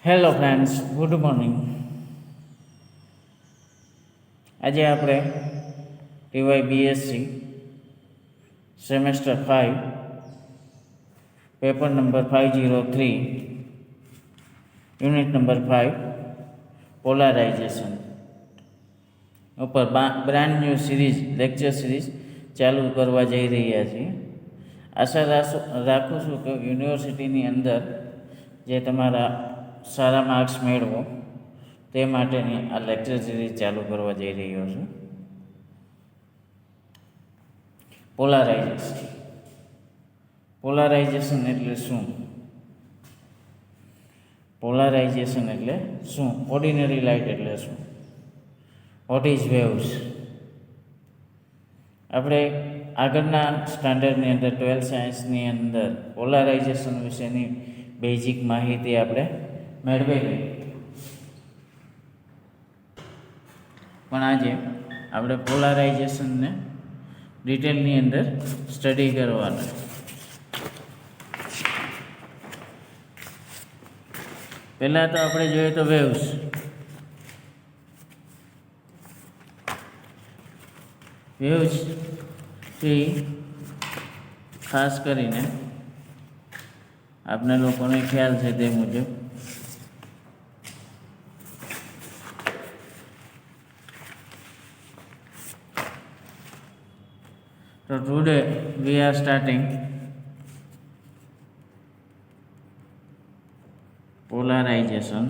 Hello friends, good morning. આજે આપણે TY BSc semester 5 paper number 503 unit number 5 polarisation ઉપર brand new series lecture series ચાલુ કરવા જઈ રહ્યા છીએ. આશા રાખું છું કે યુનિવર્સિટીની અંદર જે તમારા સારા માર્ક્સ મેળવો તે માટેની આ લેક્ચર સિરીઝ ચાલુ કરવા જઈ રહ્યો છું. પોલારાઇઝેશન એટલે શું? પોલારાઇઝેશન એટલે શું? ઓર્ડિનરી લાઇટ એટલે શું? What is waves? આપણે આગળના સ્ટાન્ડર્ડની અંદર 12th સાયન્સની અંદર પોલારાઇઝેશન વિશેની બેઝિક માહિતી આપણે મેળવેલી, પણ આજે આપણે પોલારાઇઝેશનને ડિટેલની અંદર સ્ટડી કરવાના. પહેલાં તો આપણે જોઈએ તો વેવ્સ. વેવ્સથી ખાસ કરીને આપને લોકોને ખ્યાલ છે તે મુજબ તો today we are starting polarization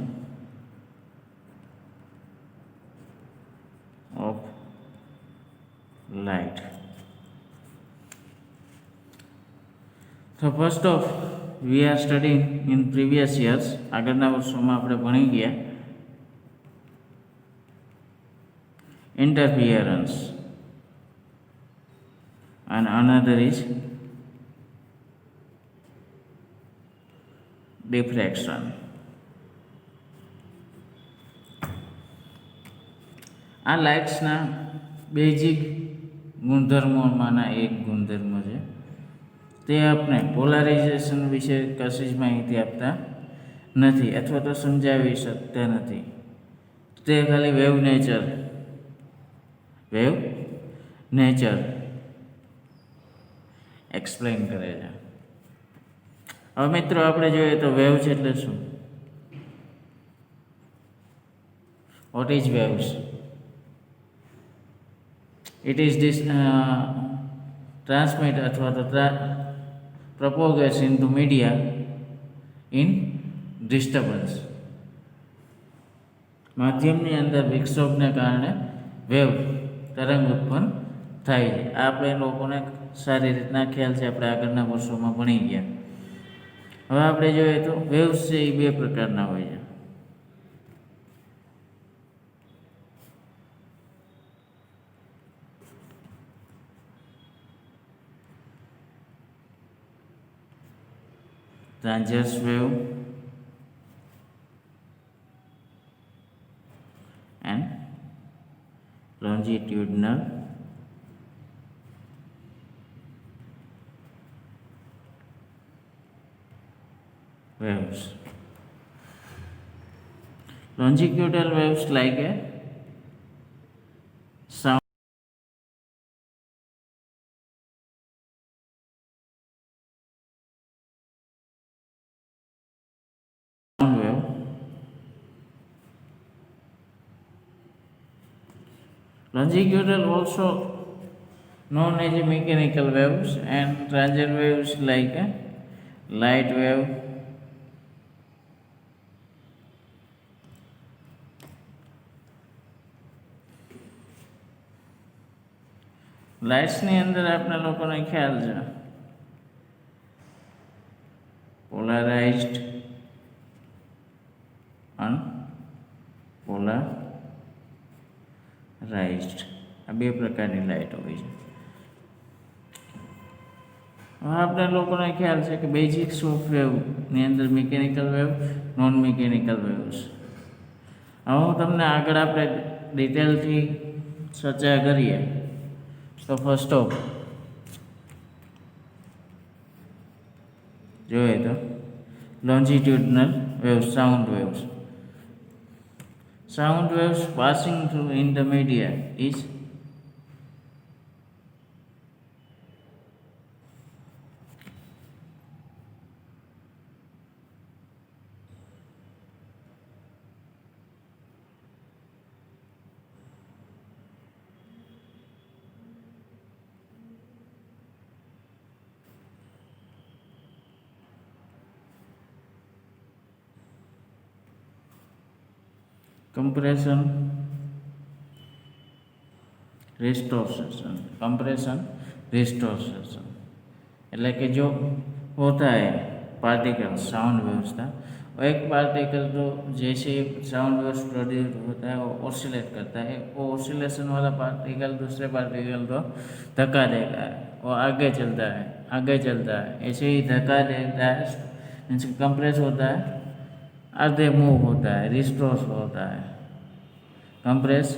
of light. So first off, we are studying in previous years, આગળના વર્ષોમાં આપણે ભણી ગયા interference and another is diffraction. આ લાઇટ્સના બેઝિક ગુણધર્મોમાંના એક ગુણધર્મ છે. તે આપણે પોલારાઇઝેશન વિશે કશી જ માહિતી આપતા નથી અથવા તો સમજાવી શકતા નથી. તે ખાલી વેવ નેચર એક્સપ્લેન કરે છે. હવે મિત્રો આપણે જોઈએ તો વેવ્સ એટલે શું? What is waves? It is transmit અથવા તો propagates into media in disturbance. માધ્યમની અંદર વિક્ષોભને કારણે વેવ તરંગ ઉત્પન્ન થાય છે. આ આપણે લોકોને સારી રીતના ખ્યાલ છે, આપણે આગળના વર્ષોમાં ભણી ગયા. હવે આપણે જોઈએ તો વેવ્સ છે એ બે પ્રકારના હોય છે. transverse wave and longitudinal waves. Longitudinal waves like a sound wave. Longitudinal also known as mechanical waves, and transient waves like a light wave, લાઇટ્સની અંદર આપણા લોકોને ખ્યાલ છે પોલારાઇઝ્ડ અનપોલારાઇઝ્ડ, આ બે પ્રકારની લાઇટ હોય છે. હવે આપણા લોકોને ખ્યાલ છે કે બેઝિક્સ ઓફ વેવની અંદર mechanical wave, non mechanical waves. હવે હું તમને આગળ આપણે ડિટેલથી ચર્ચા કરીએ તો ફર્સ્ટ ઓફ જોઈએ તો longitudinal waves, sound waves. Sound waves passing through in the media is compression, रिस्टोर्सेशन એટલે કે जो होता है पार्टिकल साउंड वेव्स था, और एक पार्टिकल तो जैसे साउंड वेव्स प्रोड्यूस होता है वो ऑसिलेट करता है, वो ऑसिलेशन वाला पार्टिकल दूसरे पार्टिकल को धक्का देता है, वो आगे चलता है, ऐसे ही धक्का देता है, मीन्स कंप्रेस होता है, आगे मूव होता है, रिस्टोर होता है, कंप्रेस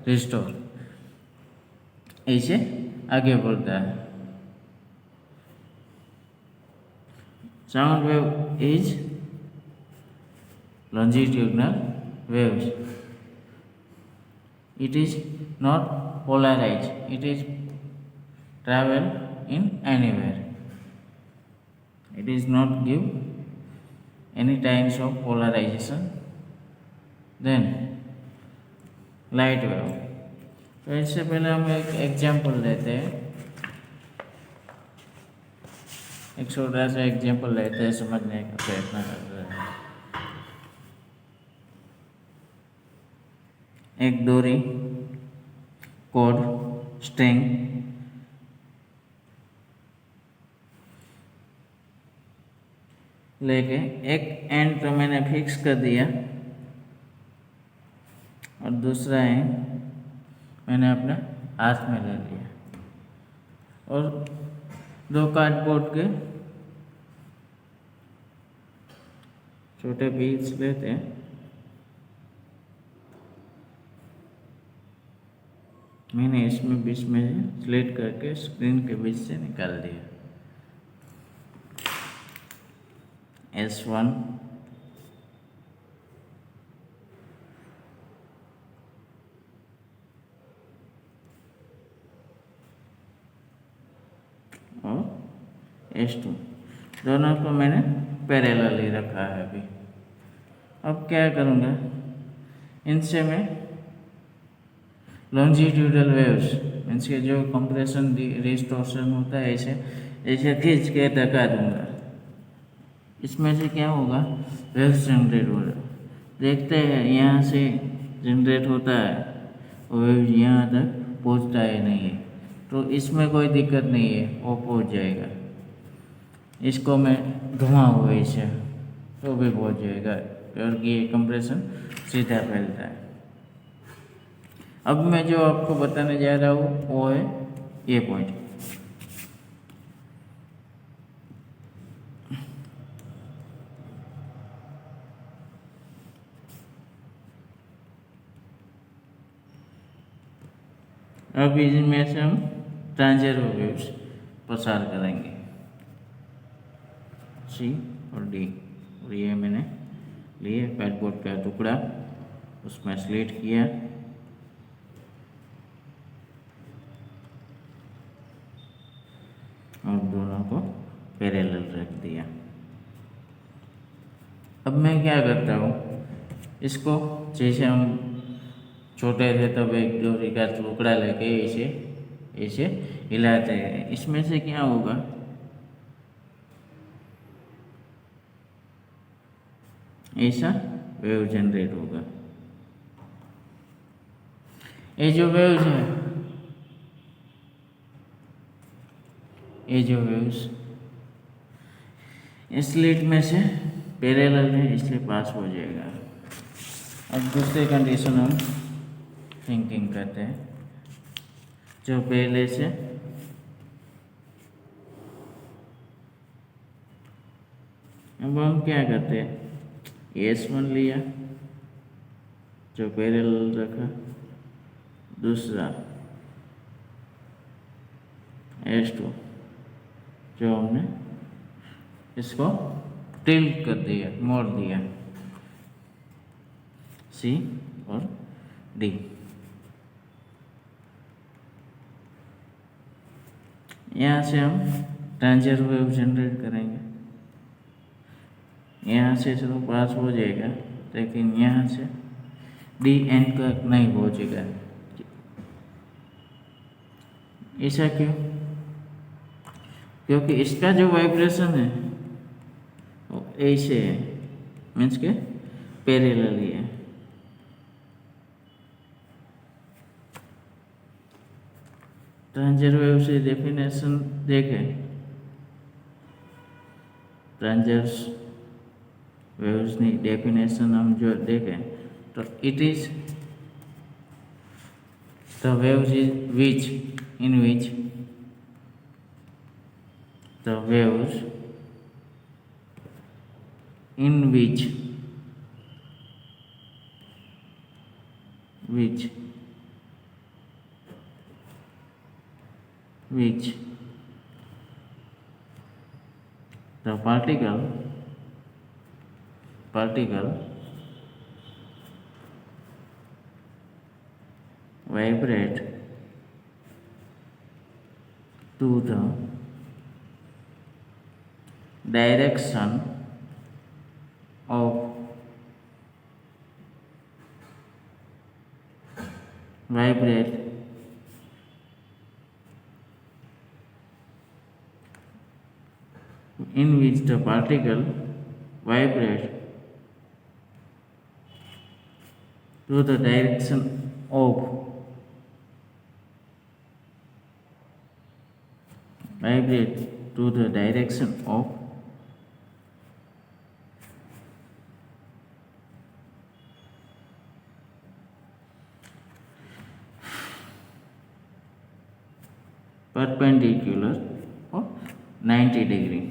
रिस्टोर ऐसे आगे बढ़ता है. Sound wave is longitudinal waves. It is not polarized, it is travel in anywhere, it is not give any types of polarization. Then light wave, तो इससे पहले हम एक एग्जाम्पल लेते हैं, एक छोटा सा एग्जाम्पल लेते हैं, समझने का प्रयत्न कर रहे हैं. एक डोरी, कॉर्ड, स्ट्रिंग लेके एक एंड तो मैंने फिक्स कर दिया और दूसरा एंड मैंने अपने हाथ में ले लिया, और दो कार्डबोर्ड के छोटे पीस लेते हैं, मैंने इसमें बीच में स्लिट करके स्क्रीन के बीच से निकाल दिया. S1 और S2 दोनों को मैंने पैरेलल ही रखा है. अभी अब क्या करूँगा, इनसे मैं लॉन्जिट्यूडल वेव्स मीन्स के जो कंप्रेशन रिस्टोर्शन होता है ऐसे ऐसे खींच के धक्का दूंगा. इसमें से क्या होगा, वेव्स जनरेट हो रहा है. देखते हैं यहाँ से जनरेट होता है और वेव यहाँ तक पहुँचता है नहीं है, तो इसमें कोई दिक्कत नहीं है, वो पहुँच जाएगा. इसको मैं घुमाऊँ ऐसे तो भी पहुँच जाएगा, क्योंकि ये कंप्रेशन सीधा फैलता है. अब मैं जो आपको बताने जा रहा हूँ वो है ये पॉइंट. अब इनमें से हम ट्रांजेरो वेव्स प्रसार करेंगे, सी और डी. और ये मैंने लिए कार्डबोर्ड का टुकड़ा, उसमें स्लिट किया और दोनों को पैरेलल रख दिया. अब मैं क्या करता हूँ, इसको जैसे हम छोटे थे तब एक डोरी का टुकड़ा लेके ऐसे ऐसे हिलाते हैं. इसमें से क्या होगा, ऐसा वेव जनरेट होगा. ये जो वेव्स है, ये जो वेव्स इस स्लिट में से पैरेलल है इसलिए पास हो जाएगा. अब दूसरी कंडीशन हम थिंकिंग करते हैं, जो पहले से अब हम क्या करते हैं, S1 लिया जो पैरेलल रखा, दूसरा S2 जो हमने इसको टिल्ट कर दिया, मोड़ दिया, सी और डी। यहाँ से हम ट्रांजिट वेव जनरेट करेंगे, यहाँ से चलो पास हो जाएगा, लेकिन यहाँ से डी एंड तक नहीं पहुँचेगा। ऐसा क्यों? क्योंकि इसका जो वाइब्रेशन है वो ऐसे है, मीन्स के पैरेलली है। ट्रांजिट वेव से डेफिनेशन देखें, ट्रांजिट वेव्स की डेफिनेशन हम जो देखें तो it is the waves is which in which the waves in which the particle vibrate to the direction of vibrate in which the particle vibrate to the direction of vibrate to the direction of perpendicular or 90 degree.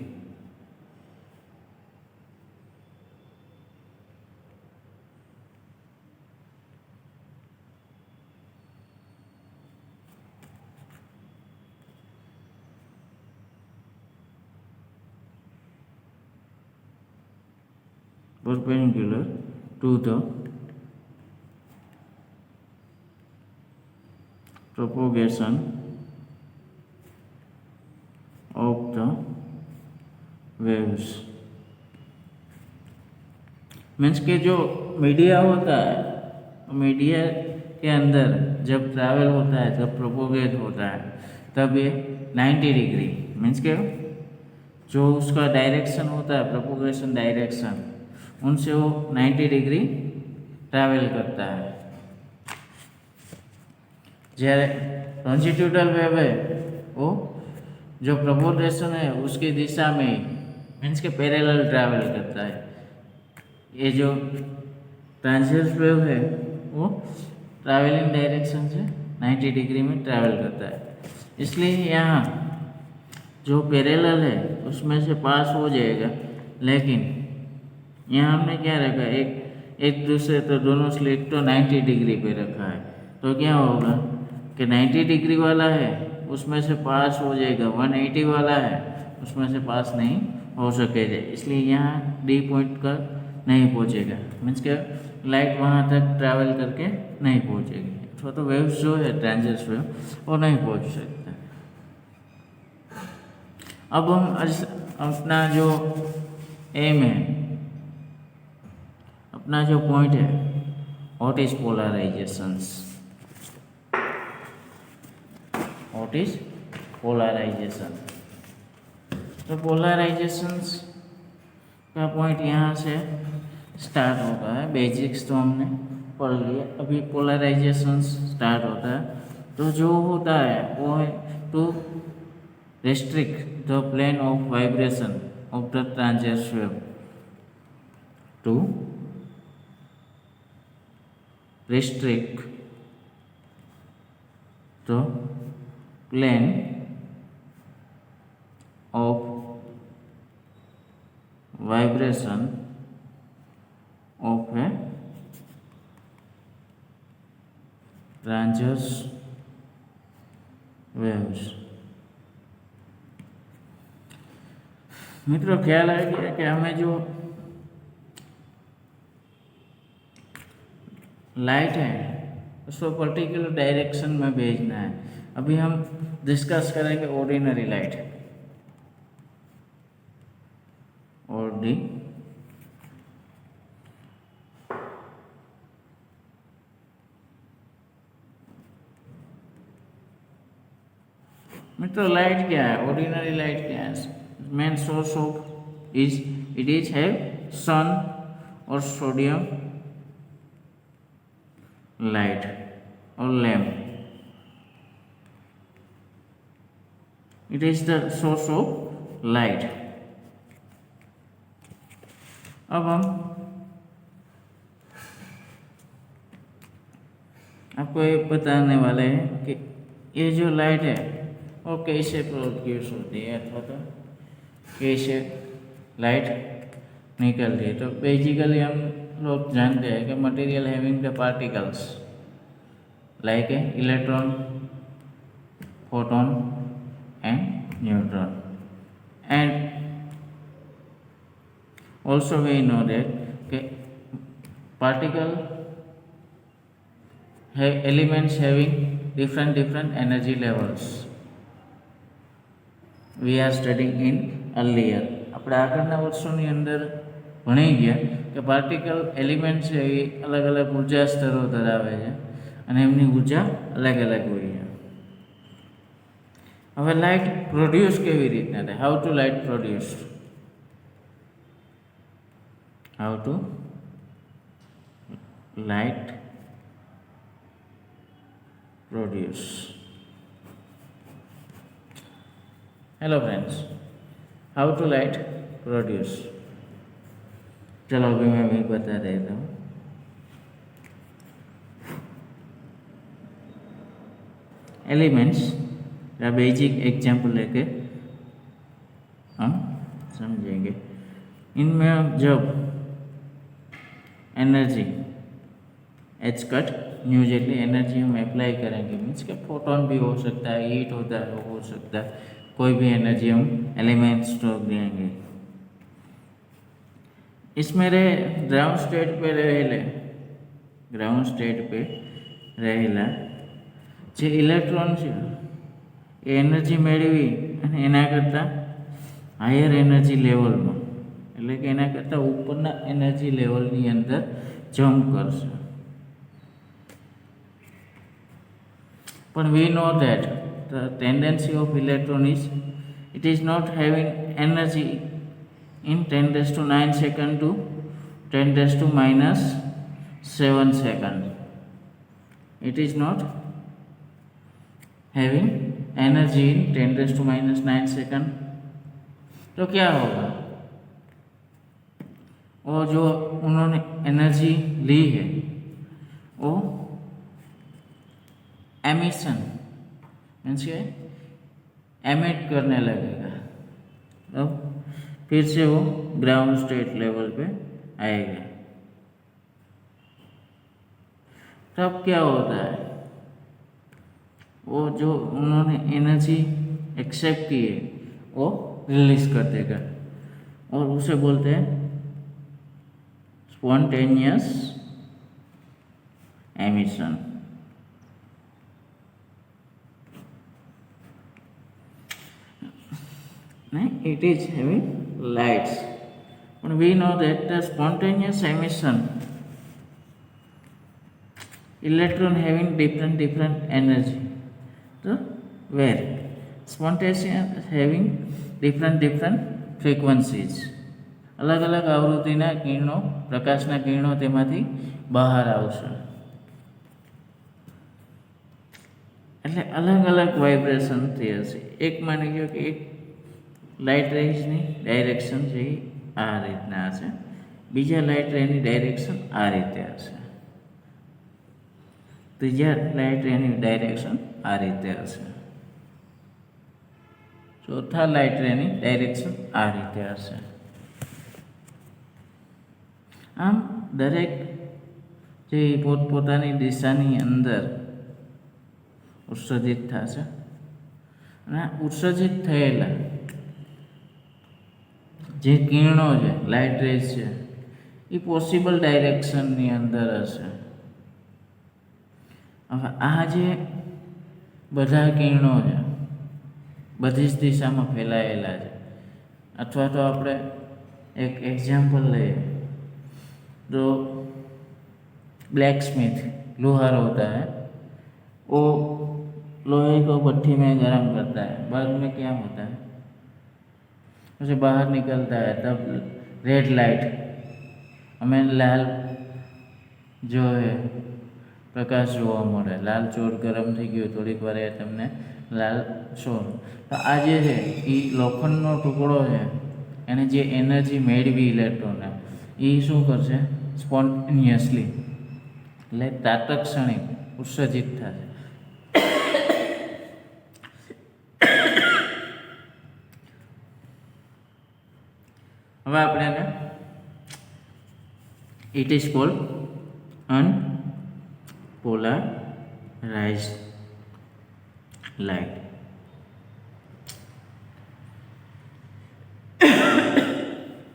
Perpendicular to the propagation of the waves। Means के जो media होता है, media के अंदर जब travel होता है, जब प्रोपोगेट होता है, तब ये 90 डिग्री मीन्स के जो उसका डायरेक्शन होता है, प्रोपोगेशन डायरेक्शन, उनसे वो 90 डिग्री ट्रैवल करता है। જ્યારે लॉन्जिट्यूडल वेव है वो जो प्रोपोगेशन है उसकी दिशा में मीन्स के पैरेलल ट्रैवल करता है। ये जो ट्रांजिट वेव है वो ट्रैवलिंग डायरेक्शन से 90 डिग्री में ट्रैवल करता है, इसलिए यहाँ जो पैरेलल है उसमें से पास हो जाएगा। लेकिन यहाँ हमने क्या रखा, एक दूसरे तो दोनों स्लिट तो 90 डिग्री पे रखा है, तो क्या होगा कि 90 डिग्री वाला है उसमें से पास हो जाएगा, 180 वाला है उसमें से पास नहीं हो सकेगा, इसलिए यहाँ डी पॉइंट का नहीं पहुँचेगा। मीन्स के लाइट वहाँ तक ट्रैवल करके नहीं पहुँचेगी, अथवा तो वेव्स जो है ट्रांजिट वेव वो नहीं पहुँच सकता। अब हम अपना जो एम है, अपना जो पॉइंट है, what is polarisations, what is polarisation. तो पोलराइजेशंस का पॉइंट यहाँ से स्टार्ट होता है। बेसिक्स तो हमने पढ़ लिया, अभी पोलराइजेशंस स्टार्ट होता है। तो जो होता है वो है to restrict the plane of vibration of the transverse wave, to restrict the plane of vibration of a transverse waves। मित्रों ख्याल आ गया कि हमें जो लाइट है उसको पर्टिकुलर डायरेक्शन में भेजना है। अभी हम डिस्कस करेंगे ऑर्डिनरी लाइट, ऑर्डी मित्रों लाइट क्या है, ऑर्डिनरी लाइट क्या है? Main source of it is have sun और सोडियम लाइट और lamp, it is the source of light. अब हम आपको ये बताने वाले हैं कि ये जो लाइट है वो कैसे प्रोड्यूस होती है अथवा तो कैसे लाइट निकलती है। तो बेसिकली हम लोग जानते हैं कि material having the particles like a electron, photon and neutron, and also we know that particle have elements having different energy levels. We are studying in earlier. આપણે આગળના વર્ષોની અંદર ભણી ગયા કે પાર્ટિકલ એલિમેન્ટ છે એ અલગ અલગ ઉર્જા સ્તરો ધરાવે છે અને એમની ઉર્જા અલગ અલગ હોય છે। હવે લાઇટ પ્રોડ્યુસ કેવી રીતના થાય? How to light produce? How to light produce? Hello friends, how to light produce? चलो अभी मैं भी बता देता हूँ। एलिमेंट्स का बेसिक एग्जाम्पल लेके हम समझेंगे। इनमें जब energy H cut new Jaitley energy हम अप्लाई करेंगे, मीन्स के फोटोन भी हो सकता है, हीट होता है, वो हो सकता है, कोई भी एनर्जी हम एलिमेंट्स को देंगे। इसमें रहे ग्राउंड स्टेट पे रहेला जे इलेक्ट्रॉन है ये एनर्जी मेळवी अने एना करता हायर एनर्जी लेवल में એટલે કે એના કરતાં ઉપરના એનર્જી લેવલની અંદર જમ્પ કરશે। પણ we know that the tendency of electron is it is not having energy in 10⁻⁹ second to 10⁻⁷ second. It is not having energy in 10⁻⁹ second. तो क्या होगा? वो जो उन्होंने एनर्जी ली है वो एमिशन मीन्स के एमिट करने लगेगा, तो फिर से वो ग्राउंड स्टेट लेवल पे आएगा। तब क्या होता है? वो जो उन्होंने एनर्जी एक्सेप्ट की है वो रिलीज कर देगा और उसे बोलते हैं spontaneous emission. It is having lights, but we know that the spontaneous emission electron having different energy. So where spontaneous having different frequencies, अलग अलग आवृत्तिना किरणों, प्रकाशना किरणों तेमांथी बहार आवशे, એટલે अलग अलग वाइब्रेशन थी हशे। एक मानी लो कि एक लाइट रेजनी डायरेक्शन जे आ रीतना हशे, बीजा लाइट रेनी डायरेक्शन आ रीते हशे, त्रीजा लाइट रेनी डायरेक्शन आ रीते हशे, चौथा लाइट रेनी डायरेक्शन आ रीते हशे। आम दरेक जे पोतपोतानी दिशानी अंदर उत्सर्जित थशे अने उत्सर्जित थयेला જે કિરણો છે, લાઇટ રેઝ છે, એ પોસિબલ ડાયરેક્શનની અંદર હશે. હવે આ જે બધા કિરણો છે બધી જ દિશામાં ફેલાયેલા છે. અથવા તો આપણે એક એક્ઝામ્પલ લઈએ तो ब्लैक स्मिथ लोहार होता है, वो लोहे को भट्टी में गर्म करता है, बाद में क्या होता है, उसे बाहर निकलता है, तब रेड लाइट हमें लाल जो है प्रकाश જોવા મળે. લાલ ચોર ગરમ થઈ ગયો થોડીક વાર તમને લાલ ચોર. તો આ જે છે એ લોખંડનો ટુકડો છે એને જે એનર્જી મેળવી ઇલેક્ટ્રોનને એ શું કરશે, સ્પોન્ટેનિયસલી એટલે તાત્ક્ષણિક ઉત્સર્જિત થશે. હવે આપણે એને it is called unpolarized light.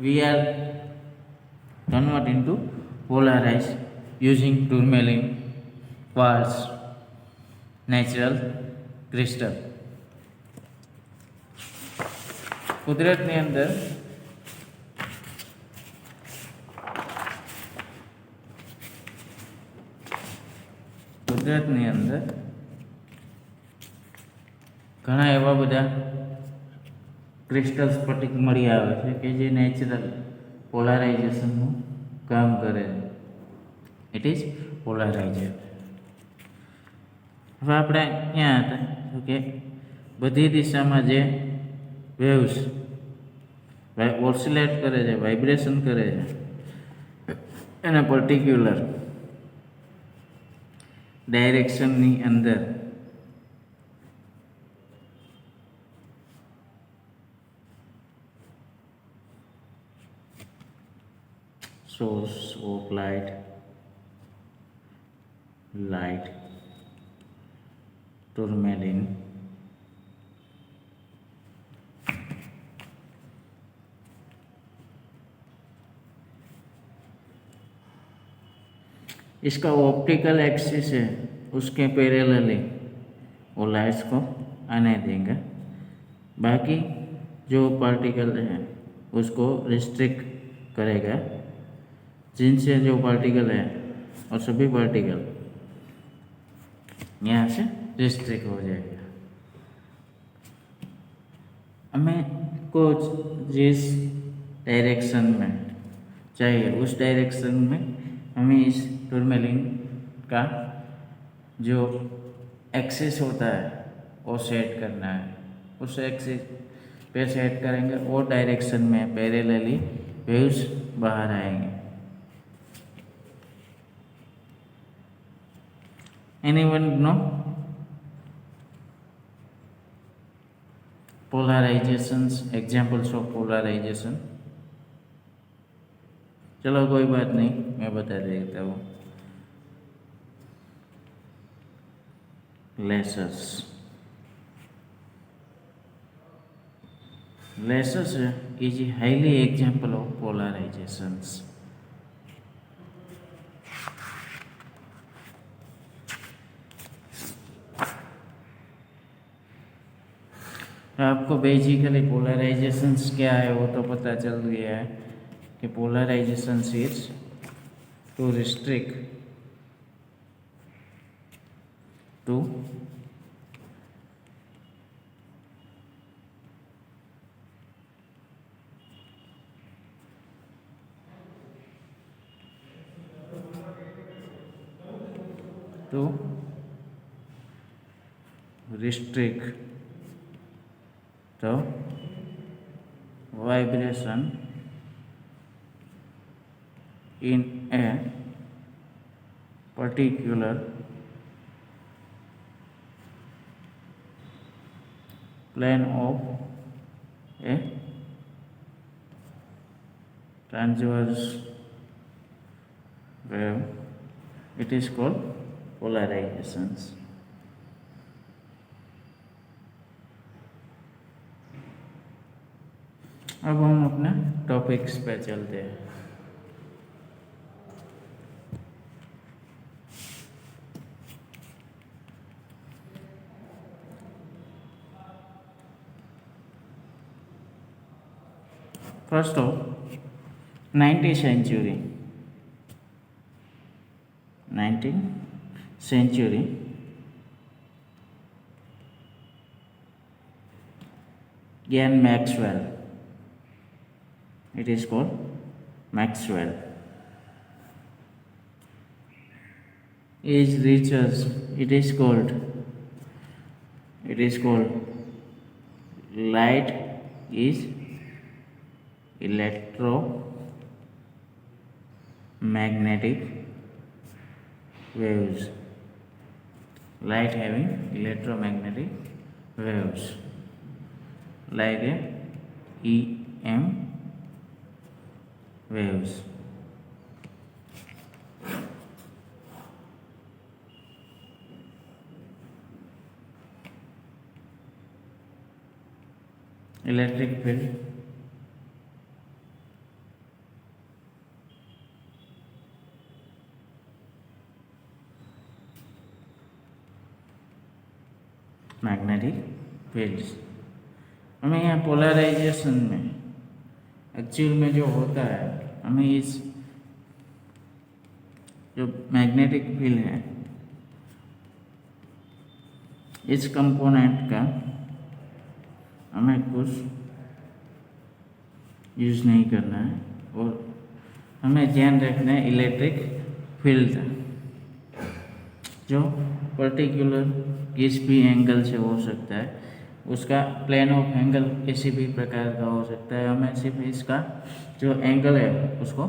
We are convert into polarized using tourmaline, quartz, natural crystal. કુદરતની અંદર ઘણા એવા બધા ક્રિસ્ટલ સ્ફટિક મળી આવે છે કે જે નેચરલ પોલારાઇઝેશનનું કામ કરે છે. It is polariser. હવે આપણે ક્યાં હતા તો કે બધી દિશામાં જે વેવ્સ ઓસિલેટ કરે છે, વાઇબ્રેશન કરે છે, એના પર્ટિક્યુલર ડાયરેક્શનની અંદર source of light tourmaline, इसका ऑप्टिकल एक्सिस है उसके पैरेलली वो लाइट्स को आने देंगे. बाकी जो पार्टिकल है उसको रिस्ट्रिक्ट करेगा, जिनसे जो पार्टिकल है और सभी पार्टिकल यहाँ से रिस्ट्रिक्ट हो जाएगा. हमें को जिस डायरेक्शन में चाहिए उस डायरेक्शन में हमें इस टूरमेलिन का जो एक्सिस होता है वो सेट करना है. उस एक्सिस पे सेट करेंगे वो डायरेक्शन में पैरेलली वेव्स बाहर आएंगे. Anyone know polarizations, examples of polarization? चलो कोई बात नहीं, मैं बता देता हूँ. Lasers is a highly example of polarizations. आपको बेसिकली पोलराइजेशंस क्या है वो तो पता चल गया है कि polarisations is to restrict to restrict the vibration in a particular plane of a transverse wave. It is called polarizations. अब हम अपने टॉपिक्स पे चलते हैं। First of 19th century, 19th century Ian Maxwell. It is called Maxwell. Is research. It is called light is electromagnetic waves. Light having electromagnetic waves like EM waves. Electric field, magnetic fields. हमें यहाँ polarisation में actual में जो होता है, हमें इस जो मैग्नेटिक फील्ड है इस कंपोनेंट का हमें कुछ यूज नहीं करना है और हमें ध्यान रखना है इलेक्ट्रिक फील्ड जो पर्टिकुलर किस भी एंगल से हो सकता है, उसका प्लेन ऑफ एंगल किसी भी प्रकार का हो सकता है। हमें सिर्फ इसका जो एंगल है उसको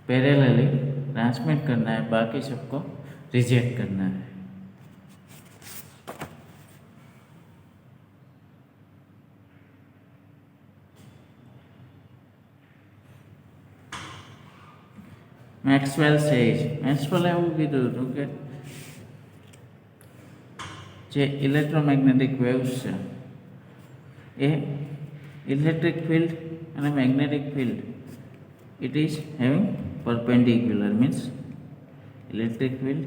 पैरेलली ट्रांसमिट करना है, बाकी सबको रिजेक्ट करना है। मैक्सवेल એવું કીધું હતું કે જે ઇલેક્ટ્રોમેગ્નેટિક વેવ્સ છે એ ઇલેક્ટ્રિક ફિલ્ડ અને magnetic field it is having perpendicular, means electric field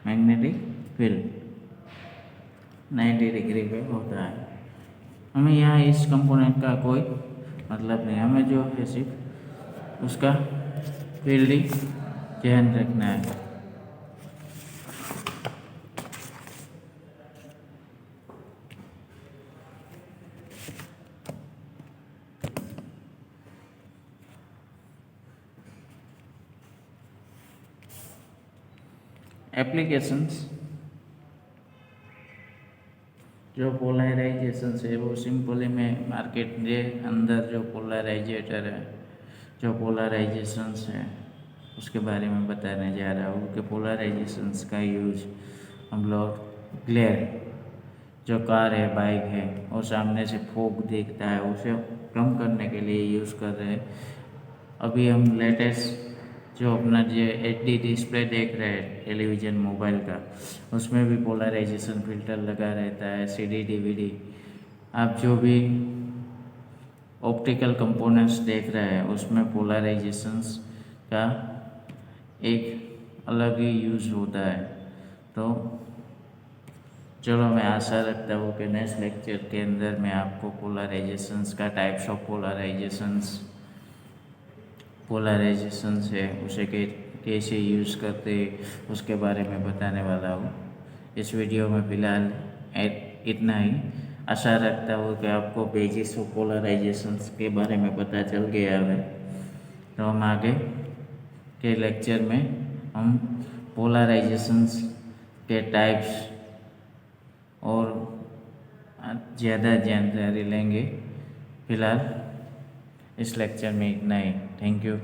magnetic field 90 degree पे होता है। हमें यहाँ इस कंपोनेंट का कोई मतलब नहीं, हमें जो है सिर्फ उसका फील्डिंग ध्यान रखना है। एप्लीकेशंस जो पोलराइजेशन है वो सिंपली मैं मार्केट के अंदर जो पोलराइजेटर है, जो पोलराइजेशंस है उसके बारे में बताने जा रहा हूँ कि पोलराइजेशंस का यूज हम लोग ग्लेयर जो कार है, बाइक है और सामने से फोग देखता है उसे कम करने के लिए यूज़ कर रहे हैं। अभी हम लेटेस्ट जो अपना जो HD डिस्प्ले देख रहे हैं टेलीविज़न मोबाइल का, उसमें भी पोलराइजेशन फिल्टर लगा रहता है। CD DVD आप जो भी ऑप्टिकल कंपोनेंट्स देख रहे हैं उसमें पोलराइजेशंस का एक अलग ही यूज़ होता है। तो चलो, मैं आशा रखता हूँ कि नेक्स्ट लेक्चर के अंदर मैं आपको पोलराइजेशंस का टाइप्स ऑफ पोलराइजेशंस है उसे कैसे यूज़ करते उसके बारे में बताने वाला हूँ। इस वीडियो में फ़िलहाल इतना ही। आशा रखता हूँ कि आपको बेसिस ऑफ पोलराइजेशंस के बारे में पता चल गया है। तो हम आगे के लेक्चर में हम पोलराइजेशंस के टाइप्स और ज़्यादा जानकारी लेंगे। फिलहाल इस लेक्चर में इतना ही। Thank you.